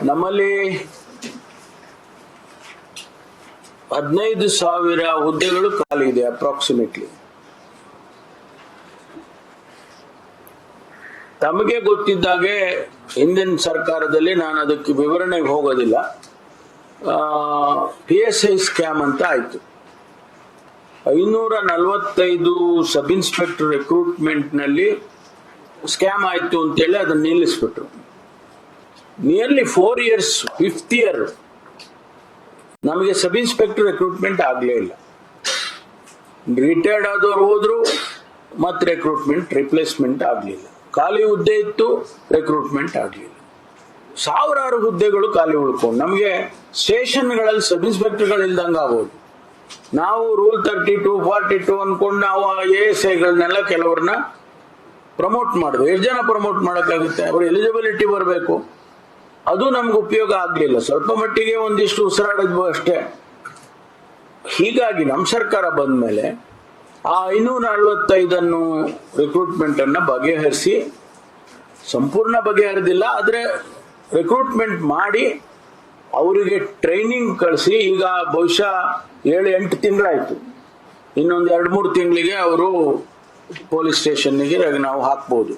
ನಮ್ಮಲ್ಲಿ 15,000 ಹುದ್ದೆಗಳು ಖಾಲಿ ಇದೆ ಅಪ್ರಾಕ್ಸಿಮೇಟ್ಲಿ. ತಮಗೆ ಗೊತ್ತಿದ್ದಾಗೆ ಹಿಂದಿನ ಸರ್ಕಾರದಲ್ಲಿ, ನಾನು ಅದಕ್ಕೆ ವಿವರಣೆಗೆ ಹೋಗೋದಿಲ್ಲ, PSI ಸ್ಕ್ಯಾಮ್ ಅಂತ ಆಯ್ತು. 545 ಸಬ್ ಇನ್ಸ್ಪೆಕ್ಟರ್ ರಿಕ್ರೂಟ್ಮೆಂಟ್ ನಲ್ಲಿ ಸ್ಕ್ಯಾಮ್ ಆಯ್ತು ಅಂತೇಳಿ ಅದನ್ನ ನಿಲ್ಲಿಸ್ಬಿಟ್ರು. ನಿಯರ್ಲಿ 4 years, 5th year ನಮಗೆ ಸಬ್ ಇನ್ಸ್ಪೆಕ್ಟರ್ ರಿಕ್ರೂಟ್ಮೆಂಟ್ ಆಗಲೇ ಇಲ್ಲ. ರಿಟೈರ್ಡ್ ಆದವರು ಹೋದ್ರು, ಮತ್ತೆ ರಿಕ್ರೂಟ್ಮೆಂಟ್ ರಿಪ್ಲೇಸ್ಮೆಂಟ್ ಆಗಲಿಲ್ಲ. ಖಾಲಿ ಹುದ್ದೆ ಇತ್ತು, ರಿಕ್ರೂಟ್ಮೆಂಟ್ ಆಗಲಿಲ್ಲ. ಸಾವಿರಾರು ಹುದ್ದೆಗಳು ಖಾಲಿ ಉಳ್ಕೊಂಡು ನಮಗೆ ಸ್ಟೇಷನ್ಗಳಲ್ಲಿ ಸಬ್ ಇನ್ಸ್ಪೆಕ್ಟರ್ಗಳು ಇಲ್ದಂಗೆ ಆಗೋದು. ನಾವು ರೂಲ್ 32, 42 ಅನ್ಕೊಂಡು ನಾವು ASIಗಳನ್ನೆಲ್ಲ ಕೆಲವ್ರನ್ನ ಪ್ರಮೋಟ್ ಮಾಡಿದ್ವಿ. ಎಷ್ಟು ಜನ ಪ್ರಮೋಟ್ ಮಾಡೋಕ್ಕಾಗುತ್ತೆ? ಅವರು ಎಲಿಜಿಬಿಲಿಟಿ ಬರಬೇಕು. ಅದು ನಮ್ಗೆ ಉಪಯೋಗ ಆಗಲಿಲ್ಲ. ಸ್ವಲ್ಪ ಮಟ್ಟಿಗೆ ಒಂದಿಷ್ಟು ಉಸಿರಾಡಿದ್ವು ಅಷ್ಟೇ. ಹೀಗಾಗಿ ನಮ್ಮ ಸರ್ಕಾರ ಬಂದ ಮೇಲೆ ಆ 545 ರಿಕ್ರೂಟ್ಮೆಂಟ್ ಅನ್ನ ಬಗೆಹರಿಸಿ, ಸಂಪೂರ್ಣ ಬಗೆಹರಿದಿಲ್ಲ, ಆದ್ರೆ ರಿಕ್ರೂಟ್ಮೆಂಟ್ ಮಾಡಿ ಅವರಿಗೆ ಟ್ರೈನಿಂಗ್ ಕಳಿಸಿ, ಈಗ ಬಹುಶಃ 7-8 ತಿಂಗಳಾಯ್ತು. ಇನ್ನೊಂದು 2-3 ತಿಂಗಳಿಗೆ ಅವರು ಪೊಲೀಸ್ ಸ್ಟೇಷನ್ಗೆ ನಾವು ಹಾಕ್ಬೋದು.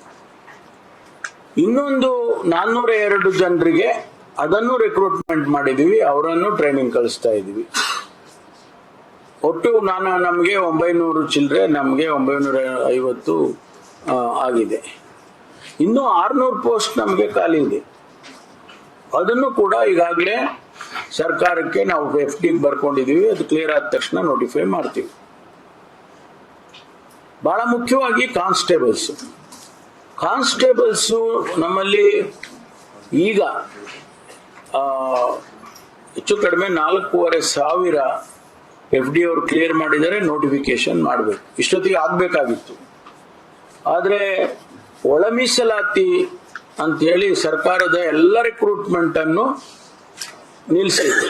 ಇನ್ನೊಂದು 402 ಜನರಿಗೆ ಅದನ್ನು ರಿಕ್ರೂಟ್ಮೆಂಟ್ ಮಾಡಿದೀವಿ, ಅವರನ್ನು ಟ್ರೈನಿಂಗ್ ಕಳಿಸ್ತಾ ಇದೀವಿ. ಒಟ್ಟು ನಮಗೆ 900 ಚಿಲ್ಲರೆ, ನಮಗೆ 950 ಆಗಿದೆ. ಇನ್ನು 600 ಪೋಸ್ಟ್ ನಮಗೆ ಖಾಲಿ ಇದೆ. ಅದನ್ನು ಕೂಡ ಈಗಾಗಲೇ ಸರ್ಕಾರಕ್ಕೆ ನಾವು FD ಬರ್ಕೊಂಡಿದೀವಿ. ಅದು ಕ್ಲಿಯರ್ ಆದ ತಕ್ಷಣ ನೋಟಿಫೈ ಮಾಡ್ತೀವಿ. ಬಹಳ ಮುಖ್ಯವಾಗಿ ಕಾನ್ಸ್ಟೇಬಲ್ಸ್ ನಮ್ಮಲ್ಲಿ ಈಗ ಹೆಚ್ಚು ಕಡಿಮೆ 4,500 FD ಅವರು ಕ್ಲಿಯರ್ ಮಾಡಿದರೆ ನೋಟಿಫಿಕೇಶನ್ ಮಾಡಬೇಕು. ಇಷ್ಟೊತ್ತಿಗೆ ಆಗ್ಬೇಕಾಗಿತ್ತು. ಆದ್ರೆ ಒಳ ಮೀಸಲಾತಿ ಅಂತ ಹೇಳಿ ಸರ್ಕಾರದ ಎಲ್ಲ ರಿಕ್ರೂಟ್ಮೆಂಟ್ ಅನ್ನು ನಿಲ್ಲಿಸಿದೆ.